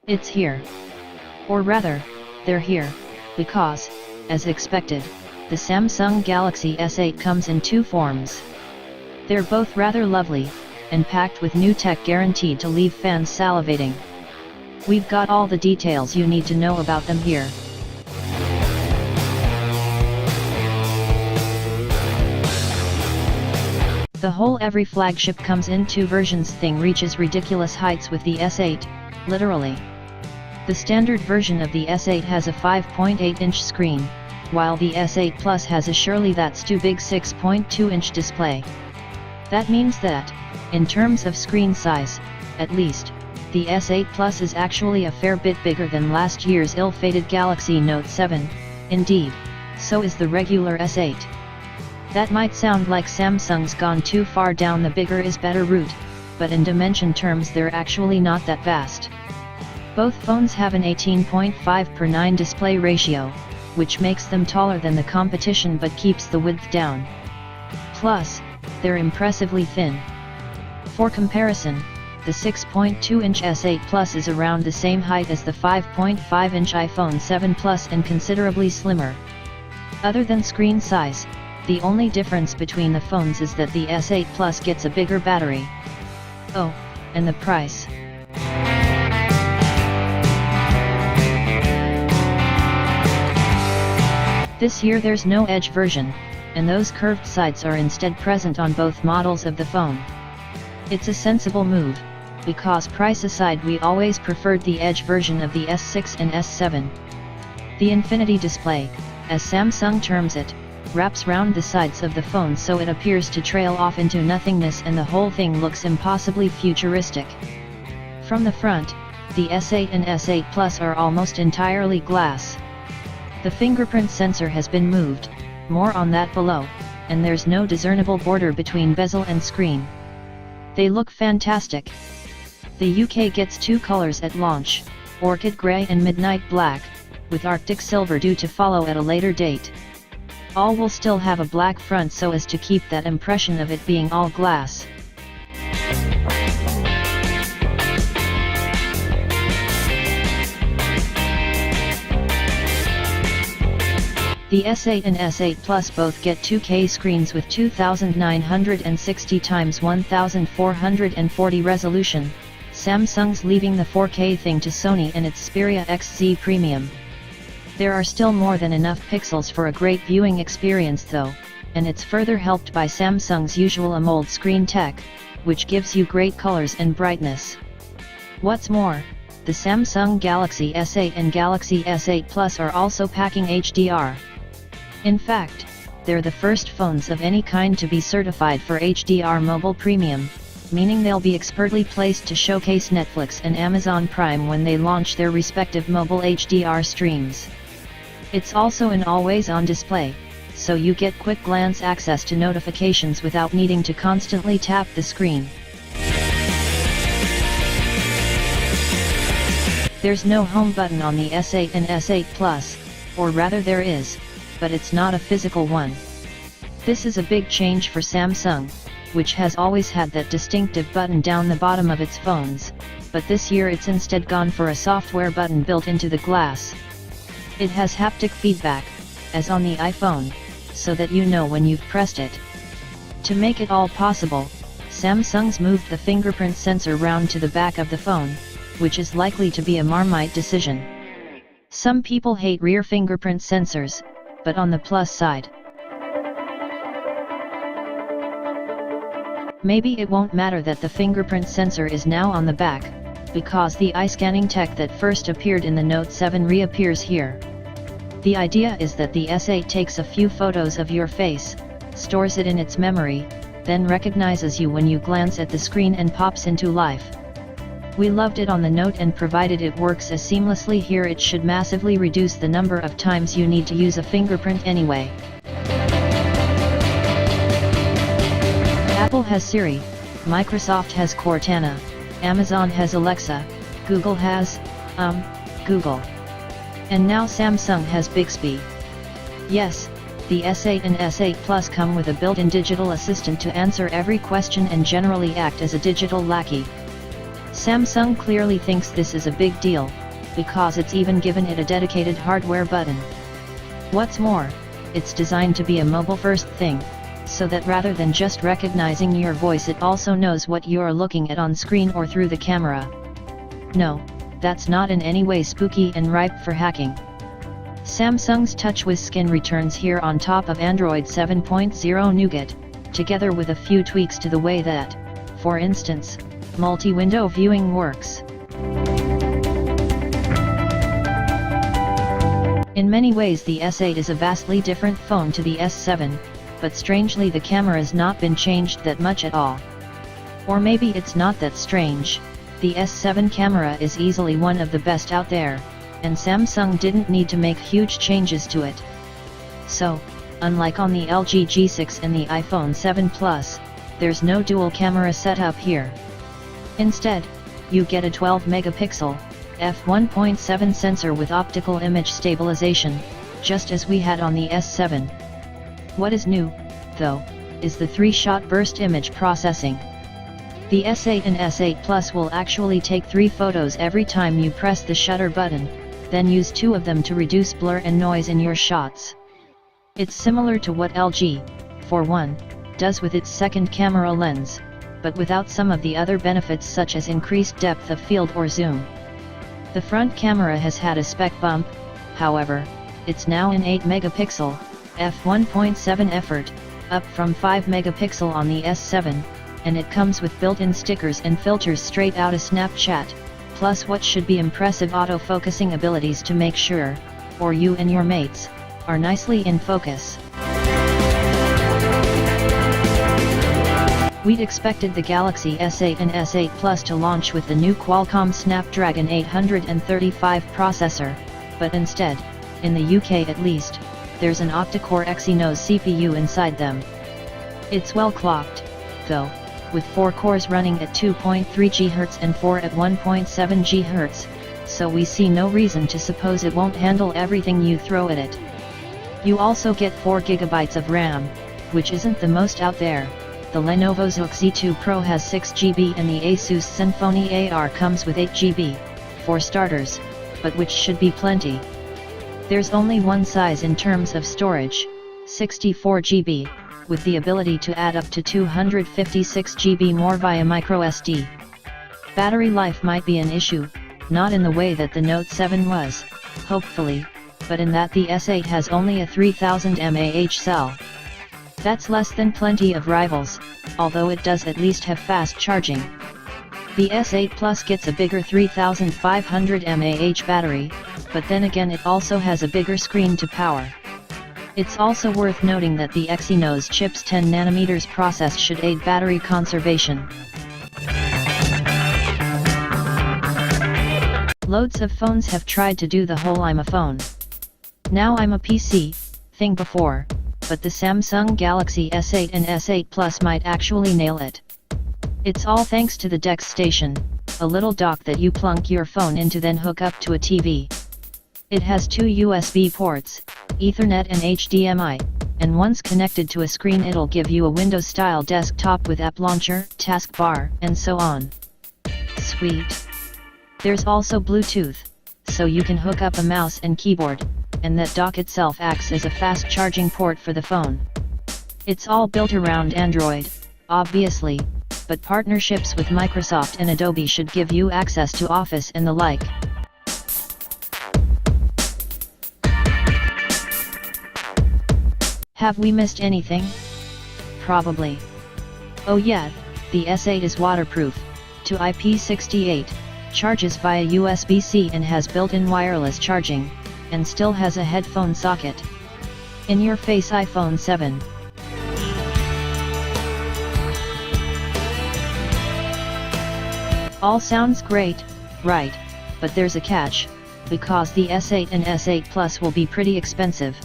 It's here. Or rather, they're here, because, as expected, the Samsung Galaxy S8 comes in two forms. They're both rather lovely, and packed with new tech guaranteed to leave fans salivating. We've got all the details you need to know about them here. The whole every flagship comes in two versions thing reaches ridiculous heights with the S8, literally. The standard version of the S8 has a 5.8-inch screen, while the S8 Plus has a surely that's too big 6.2-inch display. That means that, in terms of screen size, at least, the S8 Plus is actually a fair bit bigger than last year's ill-fated Galaxy Note 7, indeed, so is the regular S8. That might sound like Samsung's gone too far down the bigger is better route, but in dimension terms they're actually not that vast. Both phones have an 18.5:9 display ratio, which makes them taller than the competition but keeps the width down. Plus, they're impressively thin. For comparison, the 6.2-inch S8 Plus is around the same height as the 5.5-inch iPhone 7 Plus and considerably slimmer. Other than screen size, the only difference between the phones is that the S8 Plus gets a bigger battery. Oh, and the price. This year there's no Edge version, and those curved sides are instead present on both models of the phone. It's a sensible move, because price aside we always preferred the Edge version of the S6 and S7. The Infinity Display, as Samsung terms it, wraps round the sides of the phone so it appears to trail off into nothingness and the whole thing looks impossibly futuristic. From the front, the S8 and S8 Plus are almost entirely glass. The fingerprint sensor has been moved, more on that below, and there's no discernible border between bezel and screen. They look fantastic. The UK gets two colors at launch, Orchid Grey and Midnight Black, with Arctic Silver due to follow at a later date. All will still have a black front so as to keep that impression of it being all glass. The S8 and S8 Plus both get 2K screens with 2960 x 1440 resolution, Samsung's leaving the 4K thing to Sony and its Xperia XZ Premium. There are still more than enough pixels for a great viewing experience though, and it's further helped by Samsung's usual AMOLED screen tech, which gives you great colors and brightness. What's more, the Samsung Galaxy S8 and Galaxy S8 Plus are also packing HDR. In fact, they're the first phones of any kind to be certified for HDR Mobile Premium, meaning they'll be expertly placed to showcase Netflix and Amazon Prime when they launch their respective mobile HDR streams. It's also an always-on display, so you get quick glance access to notifications without needing to constantly tap the screen. There's no home button on the S8 and S8 Plus, or rather there is, but it's not a physical one. This is a big change for Samsung, which has always had that distinctive button down the bottom of its phones, but this year it's instead gone for a software button built into the glass. It has haptic feedback, as on the iPhone, so that you know when you've pressed it. To make it all possible, Samsung's moved the fingerprint sensor round to the back of the phone, which is likely to be a Marmite decision. Some people hate rear fingerprint sensors, but on the plus side, maybe it won't matter that the fingerprint sensor is now on the back, because the eye scanning tech that first appeared in the Note 7 reappears here. The idea is that the S8 takes a few photos of your face, stores it in its memory, then recognizes you when you glance at the screen and pops into life. We loved it on the Note and provided it works as seamlessly here it should massively reduce the number of times you need to use a fingerprint anyway. Apple has Siri, Microsoft has Cortana, Amazon has Alexa, Google has, Google. And now Samsung has Bixby. Yes, the S8 and S8 Plus come with a built-in digital assistant to answer every question and generally act as a digital lackey. Samsung clearly thinks this is a big deal, because it's even given it a dedicated hardware button. What's more, it's designed to be a mobile-first thing, so that rather than just recognizing your voice, it also knows what you're looking at on screen or through the camera. No, that's not in any way spooky and ripe for hacking. Samsung's TouchWiz skin returns here on top of Android 7.0 Nougat, together with a few tweaks to the way that, for instance, multi-window viewing works. In many ways the S8 is a vastly different phone to the S7, but strangely the camera's not been changed that much at all. Or maybe it's not that strange, the S7 camera is easily one of the best out there, and Samsung didn't need to make huge changes to it. So, unlike on the LG G6 and the iPhone 7 Plus, there's no dual camera setup here. Instead, you get a 12-megapixel, f1.7 sensor with optical image stabilization, just as we had on the S7. What is new, though, is the 3-shot burst image processing. The S8 and S8 Plus will actually take 3 photos every time you press the shutter button, then use 2 of them to reduce blur and noise in your shots. It's similar to what LG, for one, does with its second camera lens, but without some of the other benefits such as increased depth of field or zoom. The front camera has had a spec bump, however, it's now an 8-megapixel, f1.7 effort, up from 5-megapixel on the S7, and it comes with built-in stickers and filters straight out of Snapchat, plus what should be impressive autofocusing abilities to make sure, or you and your mates, are nicely in focus. We'd expected the Galaxy S8 and S8 Plus to launch with the new Qualcomm Snapdragon 835 processor, but instead, in the UK at least, there's an octa-core Exynos CPU inside them. It's well clocked, though, with 4 cores running at 2.3 GHz and 4 at 1.7 GHz, so we see no reason to suppose it won't handle everything you throw at it. You also get 4 GB of RAM, which isn't the most out there. The Lenovo Zook Z2 Pro has 6 GB and the Asus Zenfone AR comes with 8 GB, for starters, but which should be plenty. There's only one size in terms of storage, 64 GB, with the ability to add up to 256 GB more via microSD. Battery life might be an issue, not in the way that the Note 7 was, hopefully, but in that the S8 has only a 3000 mAh cell. That's less than plenty of rivals, although it does at least have fast charging. The S8 Plus gets a bigger 3500 mAh battery, but then again it also has a bigger screen to power. It's also worth noting that the Exynos chip's 10nm process should aid battery conservation. Loads of phones have tried to do the whole "I'm a phone, now I'm a PC" thing before, but the Samsung Galaxy S8 and S8 Plus might actually nail it. It's all thanks to the DeX Station, a little dock that you plunk your phone into then hook up to a TV. It has 2 USB ports, Ethernet and HDMI, and once connected to a screen it'll give you a Windows-style desktop with app launcher, taskbar, and so on. Sweet. There's also Bluetooth, so you can hook up a mouse and keyboard, and that dock itself acts as a fast charging port for the phone. It's all built around Android, obviously, but partnerships with Microsoft and Adobe should give you access to Office and the like. Have we missed anything? Probably. Oh yeah, the S8 is waterproof, to IP68, charges via USB-C and has built-in wireless charging, and still has a headphone socket. In-your-face iPhone 7. All sounds great, right, but there's a catch, because the S8 and S8 Plus will be pretty expensive.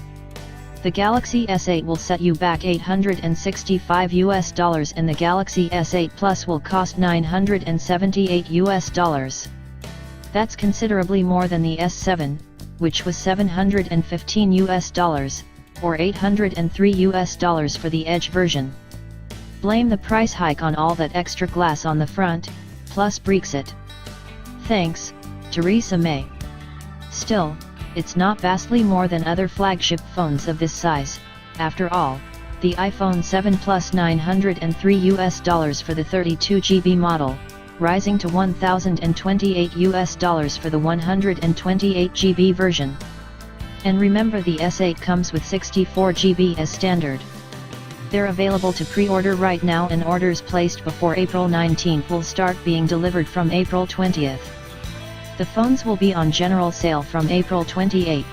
The Galaxy S8 will set you back $865 and the Galaxy S8 Plus will cost $978. That's considerably more than the S7, which was $715 or $803 for the Edge version. Blame the price hike on all that extra glass on the front, plus Brexit. Thanks, Theresa May. Still, it's not vastly more than other flagship phones of this size. After all, the iPhone 7 Plus $903 for the 32GB model, rising to $1,028 for the 128GB version. And remember, the S8 comes with 64GB as standard. They're available to pre-order right now, and orders placed before April 19th will start being delivered from April 20th. The phones will be on general sale from April 28th.